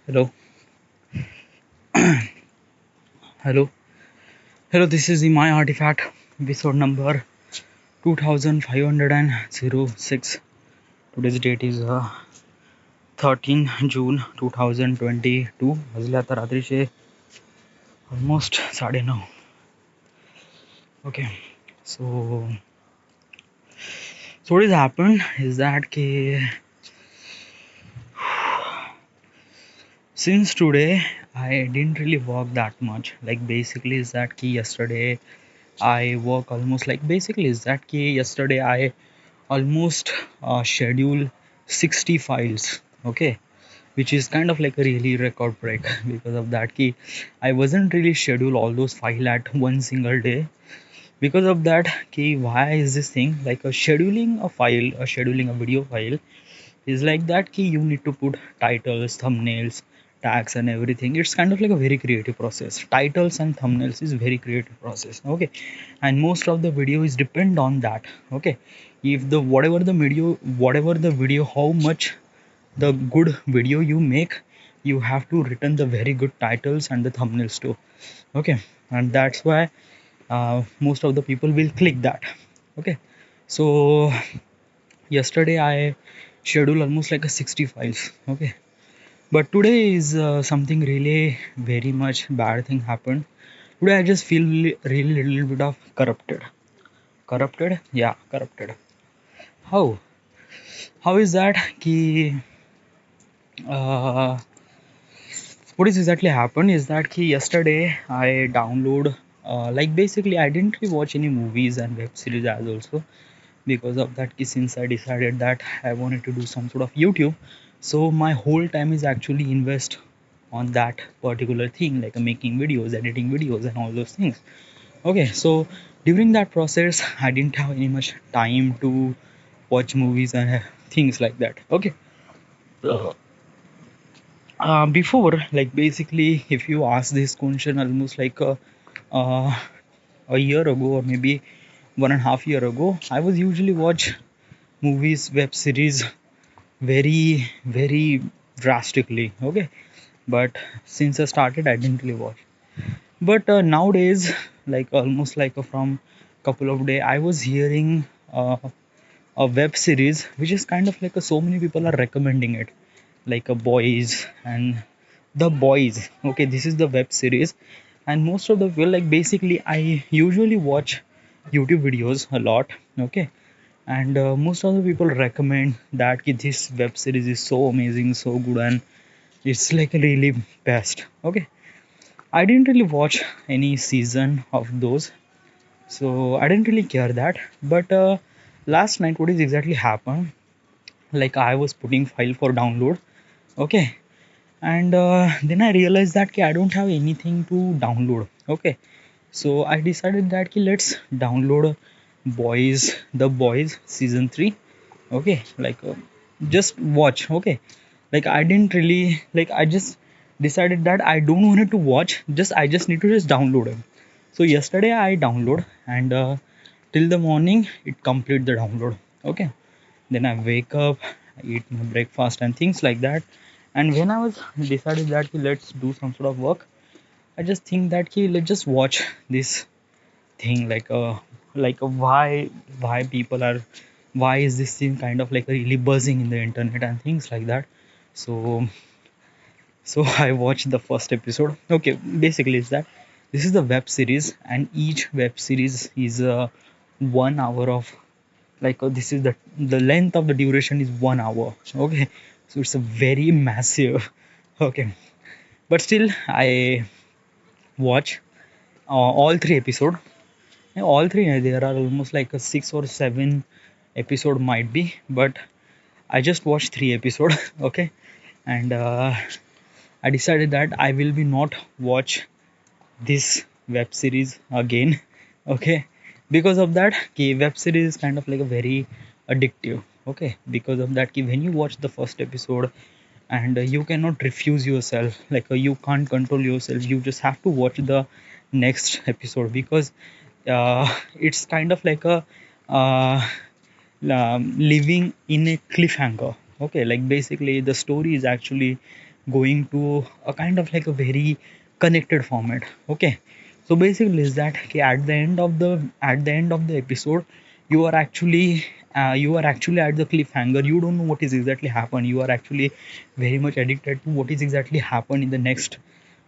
Hello, hello, hello. This is the My Artifact episode number 2506. Today's date is 13 June 2022. वाजले आता रात्रीचे almost 9:30. Okay, so what has happened is that since today I didn't really work that much. Like basically is that yesterday I work almost like basically is that yesterday I almost schedule 60 files, okay, which is kind of like a really record break. Because of that I wasn't really schedule all those file at one single day. Because of that why is this thing like a scheduling a file, a scheduling a video file is like that you need to put titles, thumbnails, tags and everything. It's kind of like a very creative process. Titles and thumbnails is very creative process, okay, and most of the video is depend on that, okay. If the whatever the video how much the good video you make, you have to return the very good titles and the thumbnails too, okay. And that's why most of the people will click that, okay. So yesterday I schedule almost like a 60 files, okay. But today is something really very much bad thing happened. Today I just feel really little bit of corrupted, yeah, corrupted. How is that uh, what is exactly happened is that yesterday I download like basically I didn't really watch any movies and web series as also. Because of that since I decided that I wanted to do some sort of YouTube, so my whole time is actually invest on that particular thing, like making videos, editing videos and all those things, okay. So during that process I didn't have any much time to watch movies and things like that, okay. Before, like basically if you ask this question almost like uh, a year ago or maybe 1.5 year ago, I was usually watch movies, web series very very drastically, okay. But since I started I didn't really watch. But nowadays, like almost like from couple of day I was hearing a web series which is kind of like so many people are recommending it, like a boys and the boys, okay. This is the web series, and most of the people, like basically I usually watch YouTube videos a lot, okay. And most of the people recommend that this web series is so amazing, so good, and it's like really best, okay. I didn't really watch any season of those, so I didn't really care that. But last night what is exactly happened, like I was putting file for download, okay. And then I realized that I don't have anything to download, okay. So I decided that let's download the boys season 3, okay. Like just watch, okay. Like I didn't really, like I just decided that I don't want to watch, just I just need to just download it. So yesterday I download, and till the morning it complete the download, okay. Then I wake up, I eat my breakfast and things like that. And when I was decided that let's do some sort of work, I just think that let's just watch this thing, like why people are, why is this thing kind of like really buzzing in the internet and things like that. So I watched the first episode, okay. Basically is that this is the web series, and each web series is 1 hour of, like this is the length of the duration is 1 hour, okay. So it's a very massive, okay. But still I watch all three episode. Yeah, all three, there are almost like a 6 or 7 episode might be, but I just watched 3 episode, okay. And I decided that I will be not watch this web series again, okay. Because of that web series is kind of like a very addictive, okay. Because of that when you watch the first episode, and you cannot refuse yourself, like you can't control yourself, you just have to watch the next episode. Because it's kind of like a uh, living in a cliffhanger, okay. Like basically the story is actually going to a kind of like a very connected format. Okay, so basically is that okay, at the end of the episode, you are actually at the cliffhanger. You don't know what is exactly happened. You are actually very much addicted to what is exactly happened in the next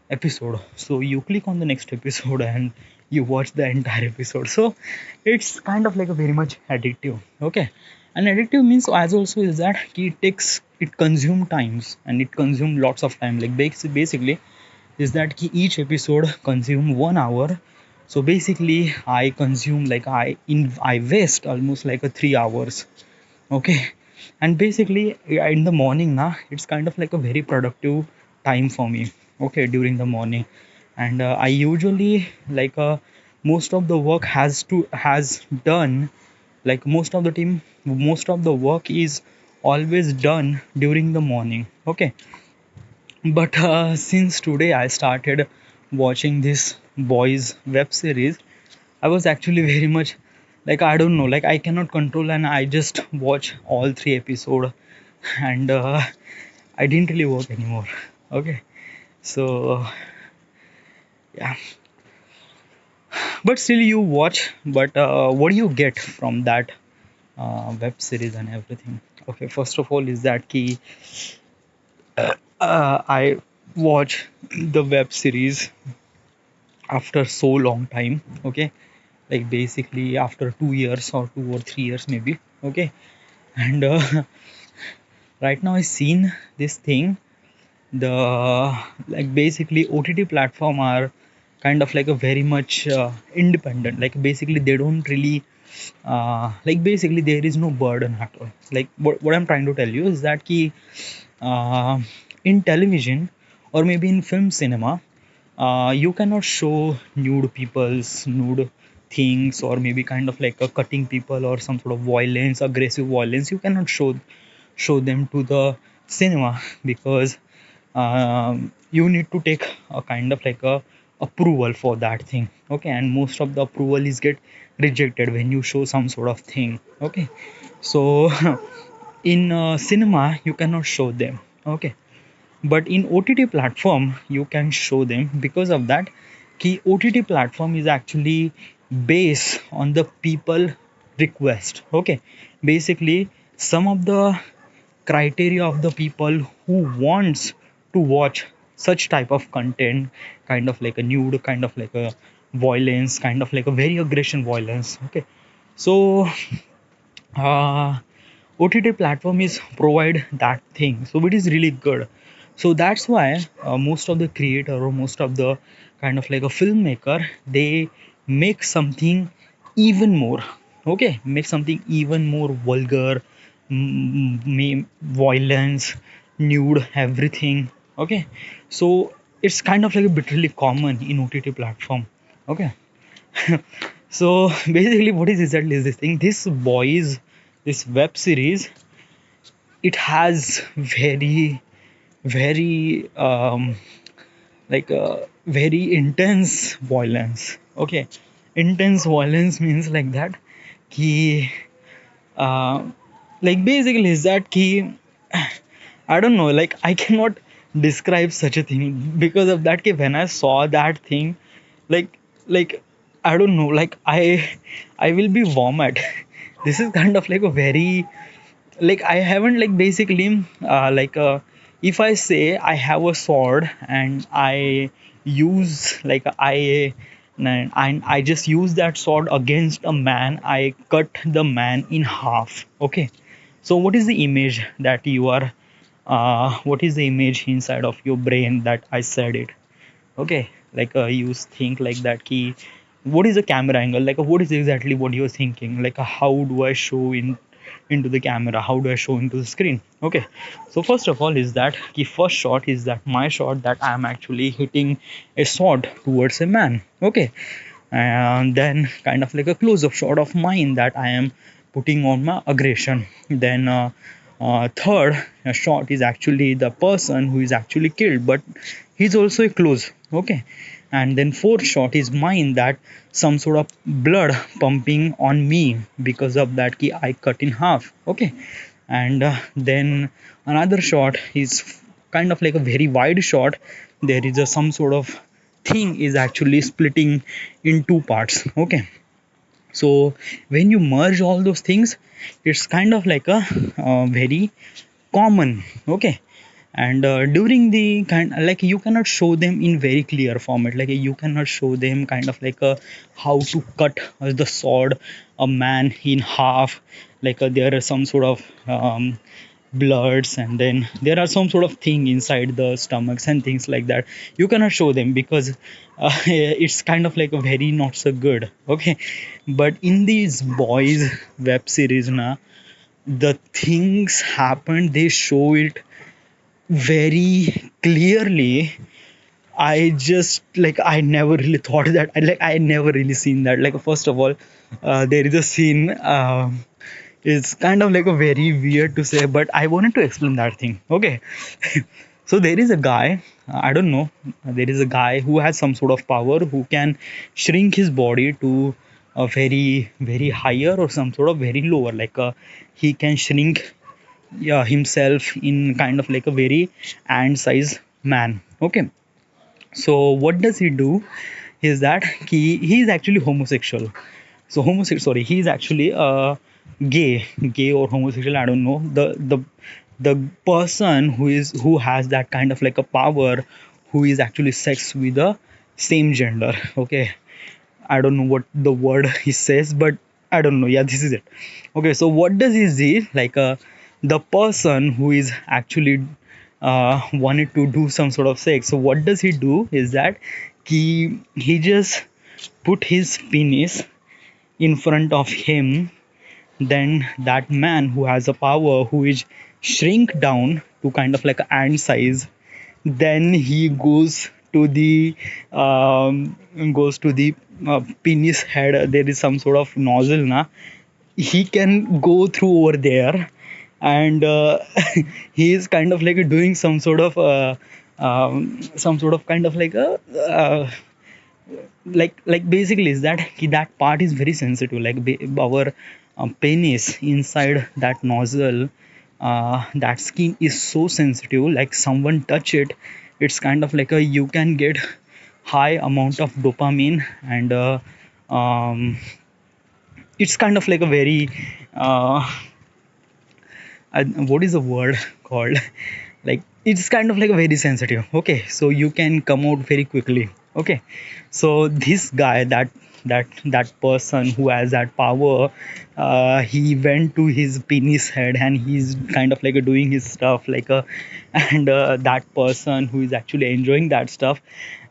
episode. So you click on the next episode and you watch the entire episode. So it's kind of like a very much addictive. Okay, and addictive means as also is that it consume times, and it consume lots of time. Like basically is that each episode consume 1 hour. So basically I consume like I waste almost like a 3 hours. Okay, and basically in the morning now it's kind of like a very productive time for me. Okay, during the morning, and I usually like most of the work has done, like most of the work is always done during the morning. Okay, but since today I started watching this boys web series, I was actually very much like I don't know, like I cannot control, and I just watch all three episode, and I didn't really work anymore. Okay, so yeah, but still you watch. But what do you get from that web series and everything? Okay, first of all is that key. I watch the web series after so long time. Okay, like basically after 2 years or 2 or 3 years maybe. Okay, and right now I seen this thing, the like basically OTT platform are kind of like a very much independent. Like basically they don't really like basically there is no burden at all. Like what I'm trying to tell you is that key uh, in television or maybe in film cinema, you cannot show nude people's nude things, or maybe kind of like a cutting people or some sort of violence, aggressive violence. You cannot show them to the cinema because you need to take a kind of like a approval for that thing. Okay, and most of the approval is get rejected when you show some sort of thing. Okay, so in cinema you cannot show them. Okay, but in OTT platform you can show them. Because of that, key OTT platform is actually based on the people request. Okay, basically some of the criteria of the people who wants to watch such type of content, kind of like a nude, kind of like a violence, kind of like a very aggression violence. Okay, so uh, OTT platform is provide that thing, so it is really good. So that's why most of the creator or most of the kind of like a filmmaker, they make something even more, okay, make something even more vulgar, violence, nude, everything. Okay, so it's kind of like a bit really common in OTT platform. Okay, so basically what is exactly is this thing, this boys, this web series, it has very like very intense violence. Okay, intense violence means like that ki uh, like basically is that ki I don't know, like I cannot describe such a thing. Because of that, when I saw that thing, like like I don't know, like I will be vomit. This is kind of like a very, like I haven't like basically if I say I have a sword and I use like and I just use that sword against a man, I cut the man in half. Okay, so what is the image that you are what is the image inside of your brain that I said it? Okay, like you think like that key, what is the camera angle, like what is exactly what you're thinking, like how do I show in into the camera, how do I show into the screen? Okay, so first of all is that the first shot is that my shot that I am actually hitting a sword towards a man. Okay, and then kind of like a close-up shot of mine that I am putting on my aggression. Then third shot is actually the person who is actually killed, but he's also a close. Okay, and then fourth shot is mine, that some sort of blood pumping on me, because of that I cut in half. Okay, and then another shot is kind of like a very wide shot. There is a some sort of thing is actually splitting in two parts. Okay, so when you merge all those things, it's kind of like a very common. Okay, and during the kind, like, you cannot show them in very clear format, like you cannot show them kind of like a how to cut the sword a man in half, like there is some sort of bloods, and then there are some sort of thing inside the stomachs and things like that. You cannot show them because it's kind of like a very not so good. Okay, but in these boys web series now, the things happen, they show it very clearly. I just, like, I never really thought that, I never really seen that. Like, first of all, there is a scene, it's kind of like a very weird to say, but I wanted to explain that thing. Okay, so there is a guy, I don't know, there is a guy who has some sort of power, who can shrink his body to a very very higher or some sort of very lower, like he can shrink, yeah, himself in kind of like a very ant size man. Okay, so what does he do is that he is actually homosexual. So homosexual, sorry, he is actually gay or homosexual, I don't know. The person who has that kind of like a power, who is actually sex with the same gender. Okay, I don't know what the word he says, but I don't know. Yeah, this is it. Okay, so what does he see? Like the person who is actually wanted to do some sort of sex. So what does he do is that he just put his penis in front of him. Then that man who has a power, who is shrink down to kind of like an ant size, then he goes to the penis head. There is some sort of nozzle na, he can go through over there, and he is kind of like doing some sort of kind of like a like basically is that that part is very sensitive, like our penis inside that nozzle, that skin is so sensitive, like someone touch it, it's kind of like a, you can get high amount of dopamine, and um, it's kind of like a very what is the word called, like it's kind of like a very sensitive. Okay, so you can come out very quickly. Okay, so this guy, that person who has that power, he went to his penis head, and he's kind of like doing his stuff like a and that person who is actually enjoying that stuff,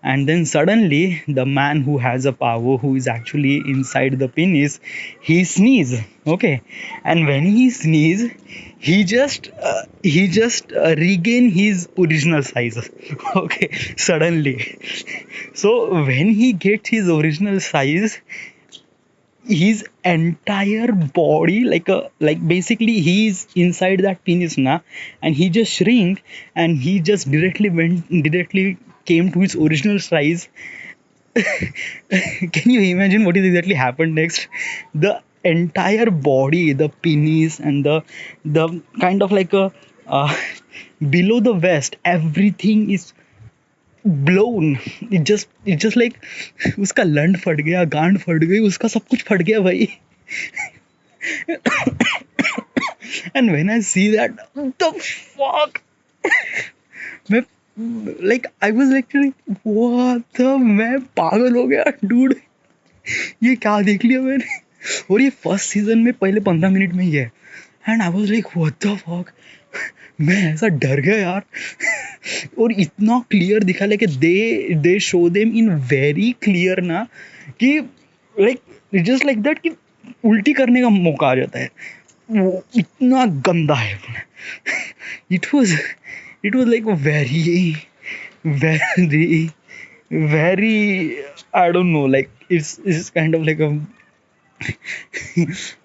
and then suddenly the man who has a power, who is actually inside the penis, he sneeze. Okay, and when he sneeze, he just regain his original size. Okay, suddenly. So when he gets his original size, his entire body, like basically he's inside that penis na, and he just shrink, and he just directly came to his original size. Can you imagine what is exactly happened next? The entire body, the penis, and the kind of like a uh, below the vest, everything is blown. It just like उसका लंड फट गया, गांड फट गई, उसका सब कुछ फट गया भाई. And when I see that, the fuck, मैं like I was actually what the, मैं पागल हो गया dude. ये क्या देख लिया मैंने, और ये फर्स्ट सीजन में पहले 15 मिनट में ही है. And I was like what the fuck, मैं ऐसा डर गया यार. और इतना क्लियर दिखा, like they show them in very clear ना, कि लाइक जस्ट लाइक दैट, कि उल्टी करने का मौका आ जाता है. वो इतना गंदा है. It was like very very very, I don't know, like it's kind of like a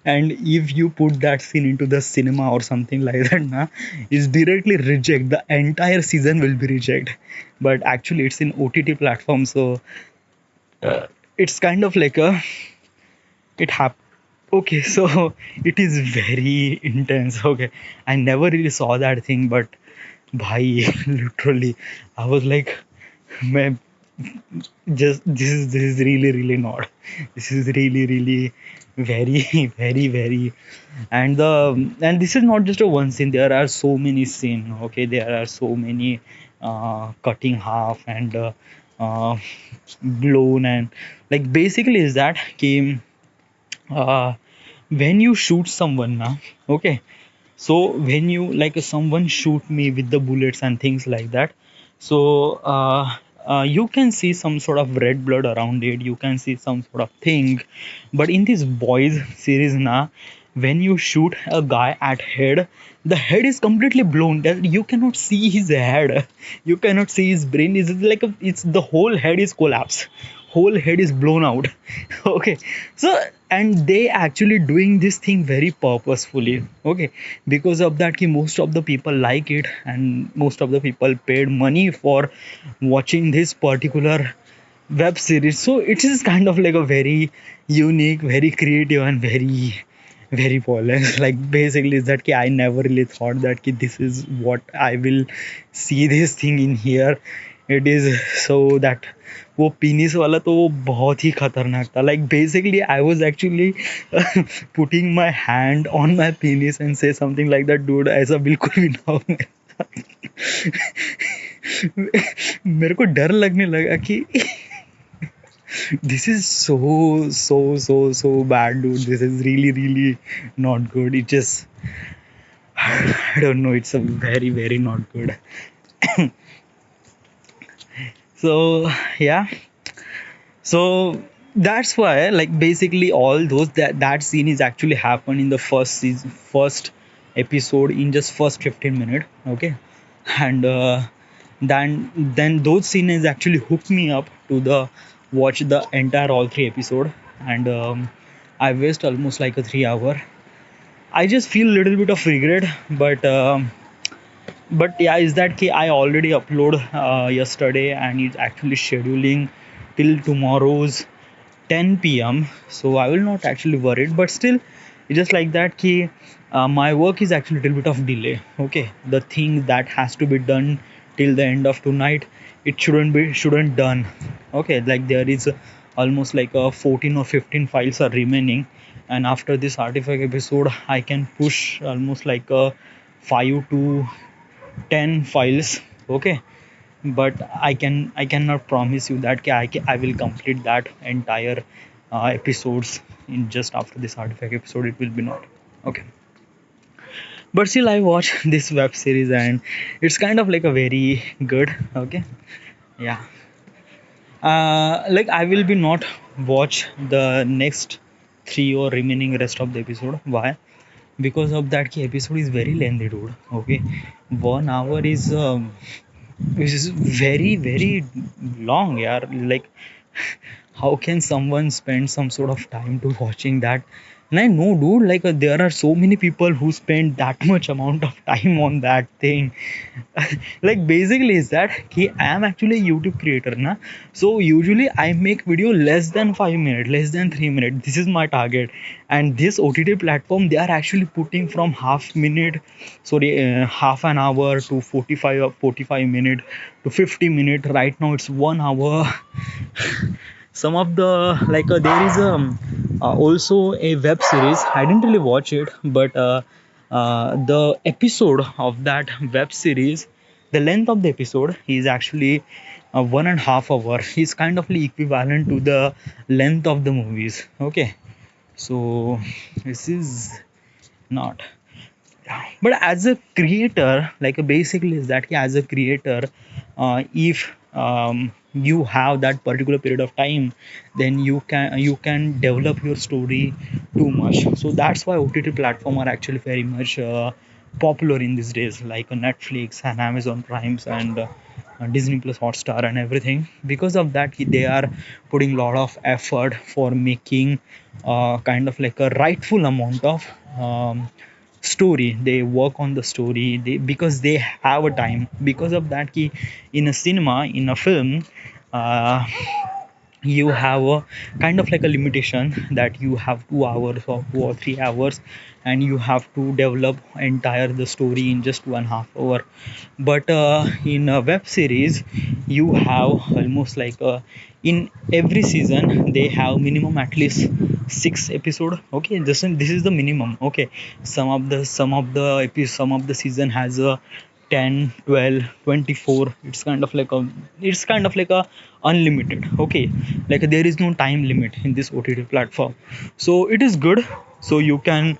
and if you put that scene into the cinema or something like that na, is directly reject, the entire season will be reject. But actually it's in OTT platform, so it's kind of like a it hap okay, so it is very intense. Okay, I never really saw that thing, but bhai. Literally, I was like, man, just this is really not. This is really very very, and this is not just a one scene. There are so many scenes. Okay, there are so many cutting half and uh, blown, and like basically is that came uh, when you shoot someone now. Okay, so when you like someone shoot me with the bullets and things like that, so you can see some sort of red blood around it, you can see some sort of thing. But in this boys series now, when you shoot a guy at head, the head is completely blown, that you cannot see his head, you cannot see his brain, is like it's the whole head is collapsed, whole head is blown out. Okay, so and they actually doing this thing very purposefully. Okay, because of that ki most of the people like it, and most of the people paid money for watching this particular web series. So it is kind of like a very unique, very creative, and very polished. Like basically is that ki I never really thought that ki this is what I will see this thing in here. It is so that वो penis वाला तो वो बहुत ही खतरनाक था. Like basically I was actually putting my hand on my penis and say something like that, dude ऐसा बिल्कुल भी ना हो मेरे साथ. मेरे को डर लगने लगा कि this is so bad, dude. This is really not good. It just I don't know. It's a very not good. So yeah, so that's why like basically all those that scene is actually happened in the first season, first episode, in just first 15 minutes. Okay, and then those scenes actually hooked me up to the watch the entire all three episode. And I waste almost like a 3 hour. I just feel a little bit of regret, but yeah, is that key I already upload yesterday, and it's actually scheduling till tomorrow's 10 p.m. So I will not actually worried, but still it's just like that key. My work is actually a little bit of delay. Okay, the thing that has to be done till the end of tonight, it shouldn't done. Okay, like there is almost like 14 or 15 files are remaining, and after this artifact episode I can push almost like 5 to 10 files. Okay, but I cannot promise you that I will complete that entire episodes in just after this artifact episode. It will be not okay, but still I watch this web series and it's kind of like a very good. Okay, yeah, like I will be not watch the next three or remaining rest of the episode. Why? Because of that ki episode is very lengthy, dude. Okay, 1 hour is which is very long, yeah. Like how can someone spend some sort of time to watching that? And I know, dude, like there are so many people who spend that much amount of time on that thing. Like basically is that he I am actually a YouTube creator na, so usually I make video less than 5 minutes, less than 3 minutes. This is my target. And this OTT platform, they are actually putting from half an hour to 45 minute to 50 minute. Right now it's 1 hour. Some of the like there is also a web series. I didn't really watch it, but the episode of that web series, the length of the episode is actually 1.5 hour. Is kind of equivalent to the length of the movies. Okay, so this is not. But as a creator, like basically is that as a creator, if you have that particular period of time, then you can develop your story too much. So that's why OTT platform are actually very much popular in these days, like Netflix and Amazon Primes and Disney Plus Hotstar and everything. Because of that they are putting a lot of effort for making kind of like a rightful amount of story. They work on the story, because they have a time. Because of that key, in a cinema, in a film, uh, you have a kind of like a limitation that you have 2 hours or 2 or 3 hours, and you have to develop entire the story in just 1.5 hour. But in a web series, you have almost like in every season they have minimum at least 6 episode. Okay, this is the minimum. Okay, some of the season has a 10, 12, 24. It's kind of like a unlimited. Okay, like there is no time limit in this OTT platform, so it is good. So you can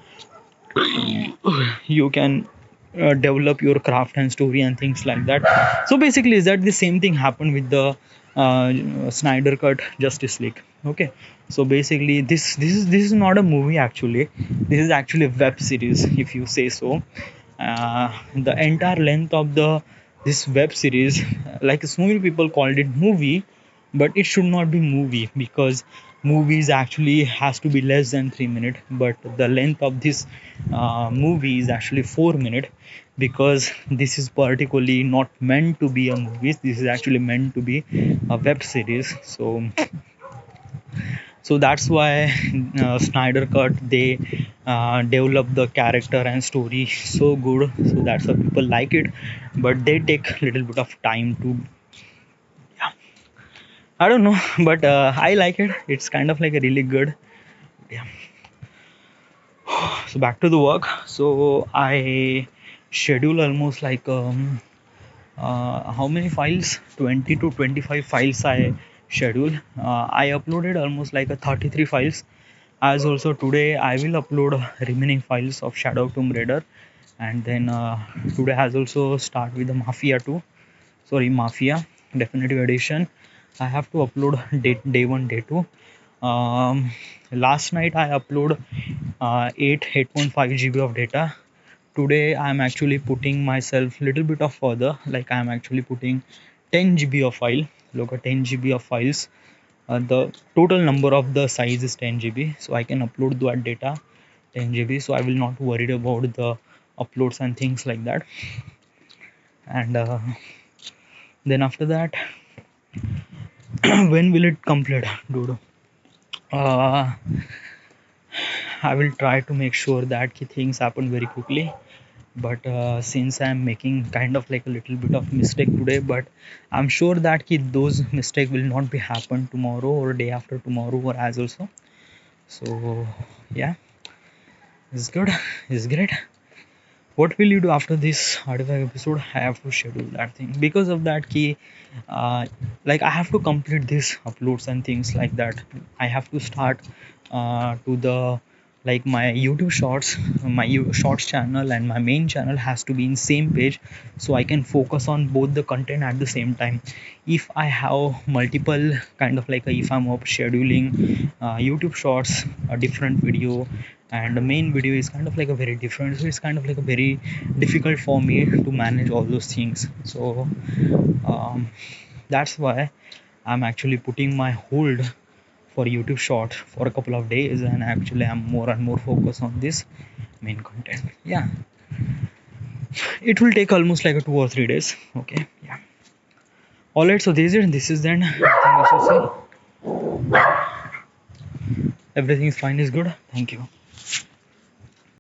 develop your craft and story and things like that. So basically is that the same thing happened with the Snyder cut Justice League. Okay, so basically this is not a movie actually. This is actually a web series, if you say so. The entire length of the this web series, like so many people called it movie, but it should not be movie, because movies actually has to be less than 3 minutes, but the length of this movie is actually 4 minutes, because this is particularly not meant to be a movie. This is actually meant to be a web series. So that's why Snyder cut, they develop the character and story so good, so that's why people like it. But they take a little bit of time to, yeah, I don't know, but I like it. It's kind of like a really good. Yeah. So back to the work. So I schedule almost like how many files, 20 to 25 files I schedule. I uploaded almost like a 33 files. As also today I will upload remaining files of Shadow Tomb Raider, and then today has also start with the Mafia 2, sorry, Mafia Definitive Edition. I have to upload day 1, day 2. Last night I upload 8.5 GB of data. Today I'm actually putting myself little bit of further, like I'm actually putting 10 GB of file. Look at 10 GB of files. The total number of the size is 10 GB, so I can upload that data 10 GB, so I will not worried about the uploads and things like that. And then after that, when will it complete, dude? uh, I will try to make sure that things happen very quickly. But since I'm making kind of like a little bit of mistake today, but I'm sure that those mistake will not be happen tomorrow or day after tomorrow or as also. So yeah, it's good, it's great. What will you do after this artifact episode? I have to schedule that thing, because of that key. Like I have to complete this uploads and things like that. I have to start to the, like my YouTube shorts, my shorts channel and my main channel has to be in same page, so I can focus on both the content at the same time. If I have multiple kind of like if I'm up scheduling YouTube shorts, a different video, and the main video is kind of like a very different, so it's kind of like a very difficult for me to manage all those things. So um, that's why I'm actually putting my hold for YouTube short for a couple of days, and actually I'm more and more focused on this main content. Yeah, it will take almost like a 2 or 3 days. Okay, yeah. All right, so this is then everything is fine, is good. Thank you.